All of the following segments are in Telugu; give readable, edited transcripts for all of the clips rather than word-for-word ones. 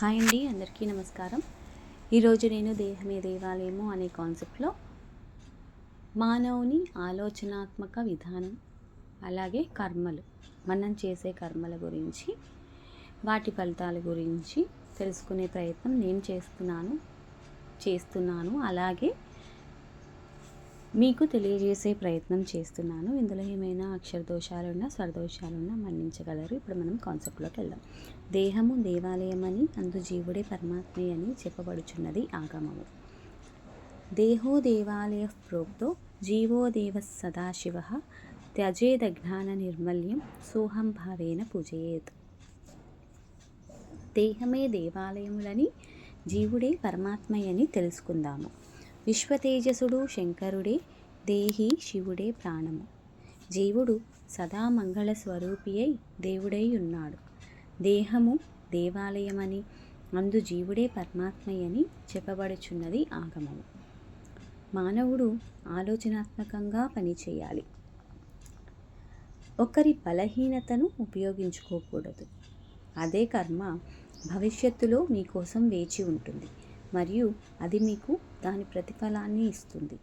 హాయ్ అండి, అందరికీ నమస్కారం. ఈరోజు నేను దేహమే దేవాలయము అనే కాన్సెప్ట్లో మానవుని ఆలోచనాత్మక విధానం, అలాగే కర్మలు, మనం చేసే కర్మల గురించి, వాటి ఫలితాల గురించి తెలుసుకునే ప్రయత్నం నేను చేస్తున్నాను. అలాగే మీకు తెలియజేసే ప్రయత్నం చేస్తున్నాను. ఇందులో ఏమైనా అక్షర దోషాలున్నా స్వరదోషాలున్నా మన్నించగలరు. ఇప్పుడు మనం కాన్సెప్ట్లోకి వెళ్దాం. దేహము దేవాలయమని, అందు జీవుడే పరమాత్మే అని చెప్పబడుచున్నది ఆగమము. దేహో దేవాలయ ప్రోక్తో జీవో దేవ సదాశివ త్యజేదజ్ఞాన నిర్మల్యం సోహం భావేన పూజయేత్. దేహమే దేవాలయములని, జీవుడే పరమాత్మయని తెలుసుకుందాము. విశ్వతేజసుడు శంకరుడే, దేహి శివుడే ప్రాణము. జీవుడు సదా మంగళ స్వరూపి అయి దేవుడై ఉన్నాడు. దేహము దేవాలయమని, అందు జీవుడే పరమాత్మయని చెప్పబడుచున్నది ఆగమము. మానవుడు ఆలోచనాత్మకంగా పనిచేయాలి. ఒకరి బలహీనతను ఉపయోగించుకోకూడదు. అదే కర్మ భవిష్యత్తులో మీకోసం వేచి ఉంటుంది మరియు అది మీకు దాని ప్రతిఫలాన్ని ఇస్తుంది.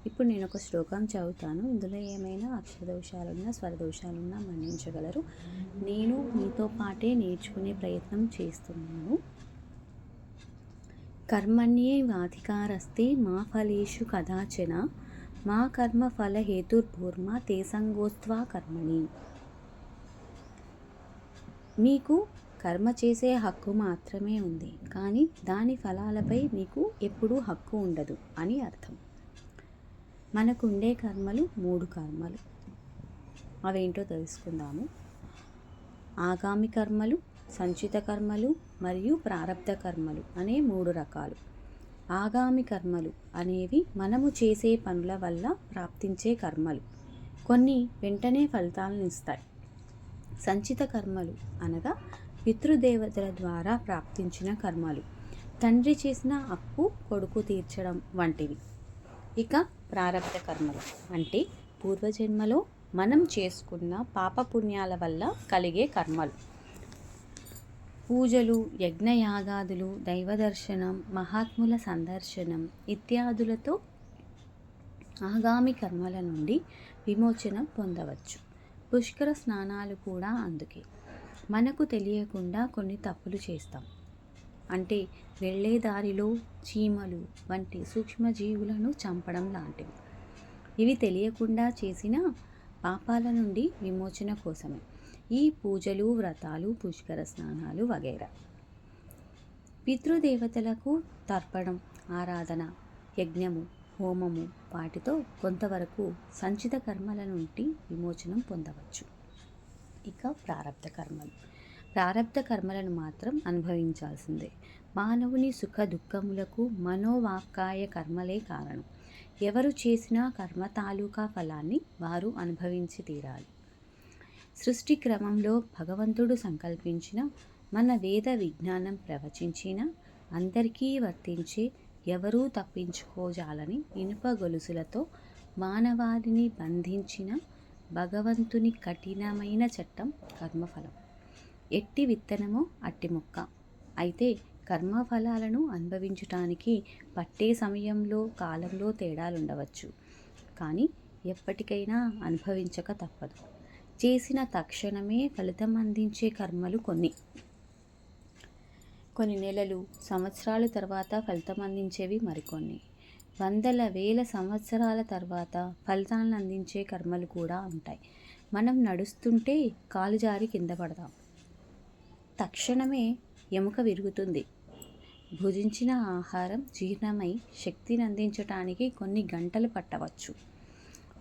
ఇప్పుడు నేను ఒక శ్లోకం చదువుతాను. ఇందులో ఏమైనా అక్షరదోషాలున్నా స్వరదోషాలున్నా మన్నించగలరు. నేను మీతో పాటే నేర్చుకునే ప్రయత్నం చేస్తున్నాను. కర్మణ్యేవాధికారస్తే మా ఫలేషు కదాచన మా కర్మ ఫల హేతుర్భూర్మ తే సంగోస్త్వా కర్మణి. మీకు కర్మ చేసే హక్కు మాత్రమే ఉంది, కానీ దాని ఫలాలపై మీకు ఎప్పుడూ హక్కు ఉండదు అని అర్థం. మనకుండే కర్మలు 3 కర్మలు. అవేంటో తెలుసుకుందాము. ఆగామి కర్మలు, సంచిత కర్మలు మరియు ప్రారబ్ధ కర్మలు అనే 3 రకాలు. ఆగామి కర్మలు అనేవి మనము చేసే పనుల వల్ల ప్రాప్తించే కర్మలు. కొన్ని వెంటనే ఫలితాలను ఇస్తాయి. సంచిత కర్మలు అనగా పితృదేవతల ద్వారా ప్రాప్తించిన కర్మలు, తండ్రి చేసిన అప్పు కొడుకు తీర్చడం వంటివి. ఇక ప్రారబ్ధ కర్మలు అంటే పూర్వజన్మలో మనం చేసుకున్న పాపపుణ్యాల వల్ల కలిగే కర్మలు. పూజలు, యజ్ఞయాగాదులు, దైవదర్శనం, మహాత్ముల సందర్శనం ఇత్యాదులతో ఆగామి కర్మల నుండి విమోచనం పొందవచ్చు. పుష్కర స్నానాలు కూడా అందుకే. మనకు తెలియకుండా కొన్ని తప్పులు చేస్తాం. అంటే వెళ్ళే దారిలో చీమలు వంటి సూక్ష్మజీవులను చంపడం లాంటివి. ఇవి తెలియకుండా చేసిన పాపాల నుండి విమోచన కోసమే ఈ పూజలు, వ్రతాలు, పుష్కర స్నానాలు వగైరా. పితృదేవతలకు తర్పణం, ఆరాధన, యజ్ఞము, హోమము వాటితో కొంతవరకు సంచిత కర్మల నుండి విమోచనం పొందవచ్చు. ఇక ప్రారబ్ధ కర్మలు. ప్రారబ్ధ కర్మలను మాత్రం అనుభవించాల్సిందే. మానవుని సుఖ దుఃఖములకు మనోవాక్కాయ కర్మలే కారణం. ఎవరు చేసిన కర్మ తాలూకా ఫలాన్ని వారు అనుభవించి తీరాలి. సృష్టి క్రమంలో భగవంతుడు సంకల్పించిన, మన వేద విజ్ఞానం ప్రవచించిన, అందరికీ వర్తించే, ఎవరూ తప్పించుకోజాలని ఇనుప గొలుసులతో మానవాళిని బంధించిన భగవంతుని కఠినమైన చట్టం కర్మఫలం. ఎట్టి విత్తనమో అట్టి మొక్క. అయితే కర్మఫలాలను అనుభవించటానికి పట్టే సమయంలో, కాలంలో తేడాలుండవచ్చు, కానీ ఎప్పటికైనా అనుభవించక తప్పదు. చేసిన తక్షణమే ఫలితం అందించే కర్మలు కొన్ని నెలలు, సంవత్సరాల తర్వాత ఫలితం అందించేవి మరికొన్ని. వందల వేల సంవత్సరాల తర్వాత ఫలితాలను అందించే కర్మలు కూడా ఉంటాయి. మనం నడుస్తుంటే కాలు జారి కింద పడతాం, తక్షణమే ఎముక విరుగుతుంది. భుజించిన ఆహారం జీర్ణమై శక్తిని అందించటానికి కొన్ని గంటలు పట్టవచ్చు.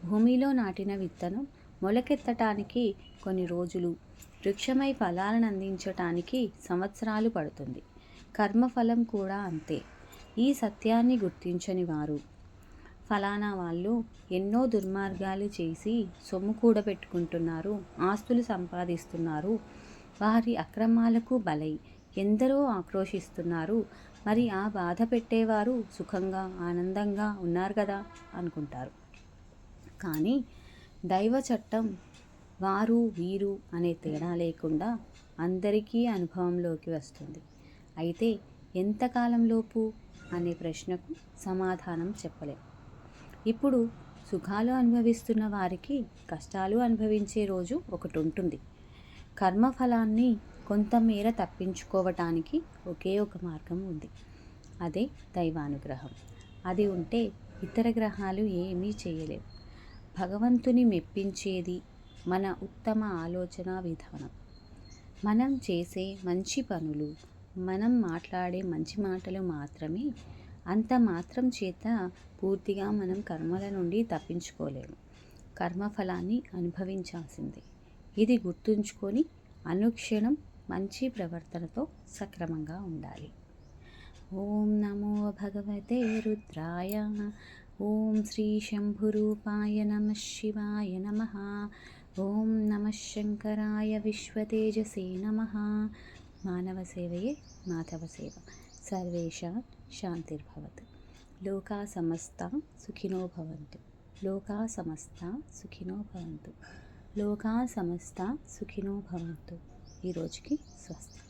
భూమిలో నాటిన విత్తనం మొలకెత్తటానికి కొన్ని రోజులు, వృక్షమై ఫలాలను అందించటానికి సంవత్సరాలు పడుతుంది. కర్మఫలం కూడా అంతే. ఈ సత్యాన్ని గుర్తించని వారు, ఫలానా వాళ్ళు ఎన్నో దుర్మార్గాలు చేసి సొమ్ము కూడబెట్టుకుంటున్నారు, ఆస్తులు సంపాదిస్తున్నారు, వారి అక్రమాలకు బలై ఎందరో ఆక్రోశిస్తున్నారు, మరి ఆ బాధ పెట్టేవారు సుఖంగా ఆనందంగా ఉన్నారు కదా అనుకుంటారు. కానీ దైవ చట్టం వారు వీరు అనే తేడా లేకుండా అందరికీ అనుభవంలోకి వస్తుంది. అయితే ఎంతకాలంలోపు అనే ప్రశ్నకు సమాధానం చెప్పలేం. ఇప్పుడు సుఖాలు అనుభవిస్తున్న వారికి కష్టాలు అనుభవించే రోజు ఒకటి ఉంటుంది. కర్మఫలాన్ని కొంతమేర తప్పించుకోవటానికి ఒకే ఒక మార్గం ఉంది. అదే దైవానుగ్రహం. అది ఉంటే ఇతర గ్రహాలు ఏమీ చేయలేవు. భగవంతుని మెప్పించేది మన ఉత్తమ ఆలోచన విధానం. మనం చేసే మంచి పనులు, మనం మాట్లాడే మంచి మాటలు మాత్రమే. అంత మాత్రం చేత పూర్తిగా మనం కర్మల నుండి తప్పించుకోలేము. కర్మఫలాన్ని అనుభవించాల్సిందే. ఇది గుర్తుంచుకొని అనుక్షణం మంచి ప్రవర్తనతో సక్రమంగా ఉండాలి. ఓం నమో భగవతే రుద్రాయ. ఓం శ్రీ శంభురూపాయ నమః శివాయ నమః. ఓం నమః శంకరాయ విశ్వతేజసే నమః. మానవ సేవయే మాధవ సేవ. సర్వేషాం శాంతిర్భవతు. లోకా సమస్తా సుఖినో భవంతు. లోకా సమస్తా సుఖినో భవంతు. లోకా సమస్తా సుఖినో భవంతు. ఈరోజుకి స్వస్తి.